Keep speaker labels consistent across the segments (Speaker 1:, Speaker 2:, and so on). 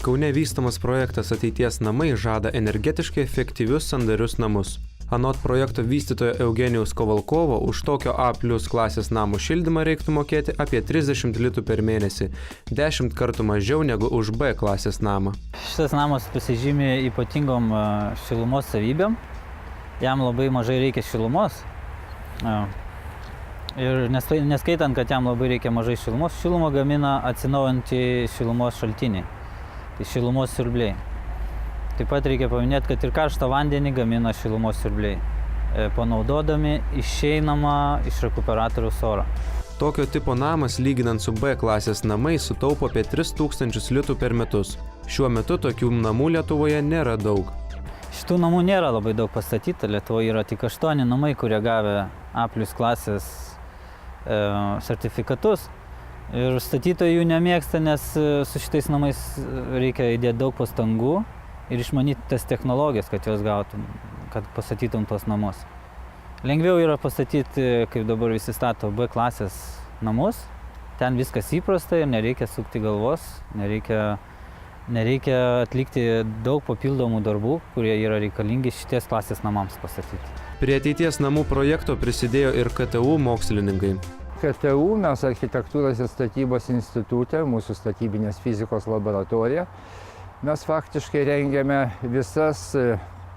Speaker 1: Kaune vystomas projektas Ateities namai žada energetiškai efektyvius sandarius namus. Anot projekto vystytojo Eugenijaus Kovalkovo, už tokio A+ klasės namo šildymą reiktų mokėti apie 30 litų per mėnesį, 10 kartų mažiau negu už B klasės namą.
Speaker 2: Šitas namas pasižymi ypatingom šilumos savybėm. Jam labai mažai reikia šilumos. Ir neskaitant, kad jam labai reikia mažai šilumos, šilumą gamina atsinaujantį šilumos šaltiniai. Tai šilumos siurbliai. Taip pat reikia paminėti, kad ir karštą vandenį gamina šilumos siurbliai, panaudodami išeinamą iš rekuperatoriaus orą.
Speaker 1: Tokio tipo namas, lyginant su B klasės namais, sutaupo apie 3000 litų per metus. Šiuo metu tokių namų Lietuvoje nėra daug.
Speaker 2: Šitų namų nėra labai daug pastatyta. Lietuvoje yra tik 8 namai, kurie gavę A+ klasės sertifikatus. Ir statytojai jų nemėgsta, nes su šitais namais reikia įdėti daug pastangų ir išmanyti tas technologijas, kad juos gautum, kad pastatytum tos namus. Lengviau yra pastatyti, kaip dabar visi stato, B klasės namus. Ten viskas įprasta ir nereikia sukti galvos, nereikia atlikti daug papildomų darbų, kurie yra reikalingi šities klasės namams pastatyti.
Speaker 1: Prie Ateities namų projekto prisidėjo ir KTU mokslininkai.
Speaker 3: KTU mes Architektūros ir statybos institute, mūsų statybinės fizikos laboratorija, mes faktiškai rengiame visas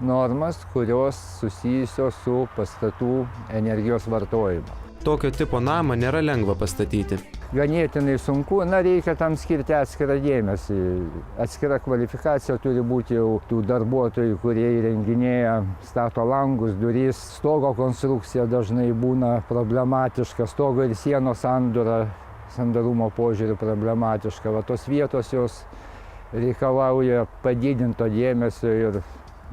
Speaker 3: normas, kurios susijusios su pastatų energijos vartojimu.
Speaker 1: Tokio tipo namą nėra lengva pastatyti.
Speaker 3: Ganėtinai sunku, reikia tam skirti atskirą dėmesį. Atskira kvalifikacija turi būti jau tų darbuotojų, kurie įrenginėja, stato langus, duris. Stogo konstrukcija dažnai būna problematiška, stogo ir sienos sandarumo požiūriu problematiška. Tos vietos jos reikalauja padidinto dėmesio ir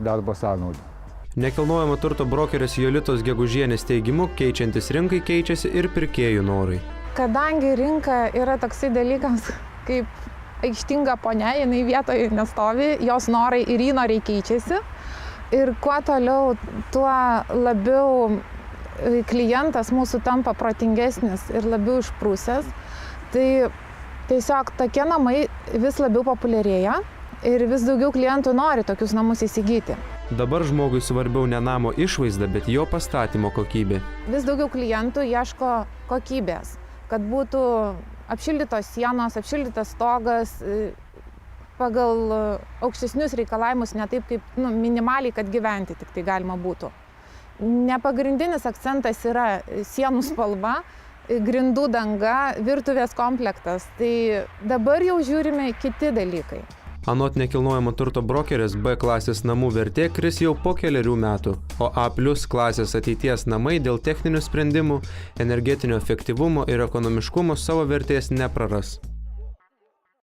Speaker 3: darbo sąnaudų.
Speaker 1: Nekilnojamo turto brokerės Jolitos Gegužienės teigimu, keičiantis rinkai keičiasi ir pirkėjų norai.
Speaker 4: Kadangi rinka yra toksai dalykas kaip aikštinga ponia, jinai vietoje nestovi, jos norai ir įnoriai keičiasi. Ir kuo toliau, tuo labiau klientas mūsų tampa protingesnis ir labiau išprusęs. Tai tiesiog tokie namai vis labiau populiarėja ir vis daugiau klientų nori tokius namus įsigyti.
Speaker 1: Dabar žmogui svarbiau ne namo išvaizda, bet jo pastatymo kokybė.
Speaker 4: Vis daugiau klientų ieško kokybės, kad būtų apšildytos sienos, apšildytas stogas pagal aukštesnius reikalavimus, ne taip kaip minimaliai, kad gyventi tik tai galima būtų. Nepagrindinis akcentas yra sienų spalva, grindų danga, virtuvės komplektas. Tai dabar jau žiūrime kiti dalykai.
Speaker 1: Anot nekilnojamo turto brokerės, B klasės namų vertė kris jau po kelerių metų, o A+ klasės Ateities namai dėl techninių sprendimų, energetinio efektyvumo ir ekonomiškumo savo vertės nepraras.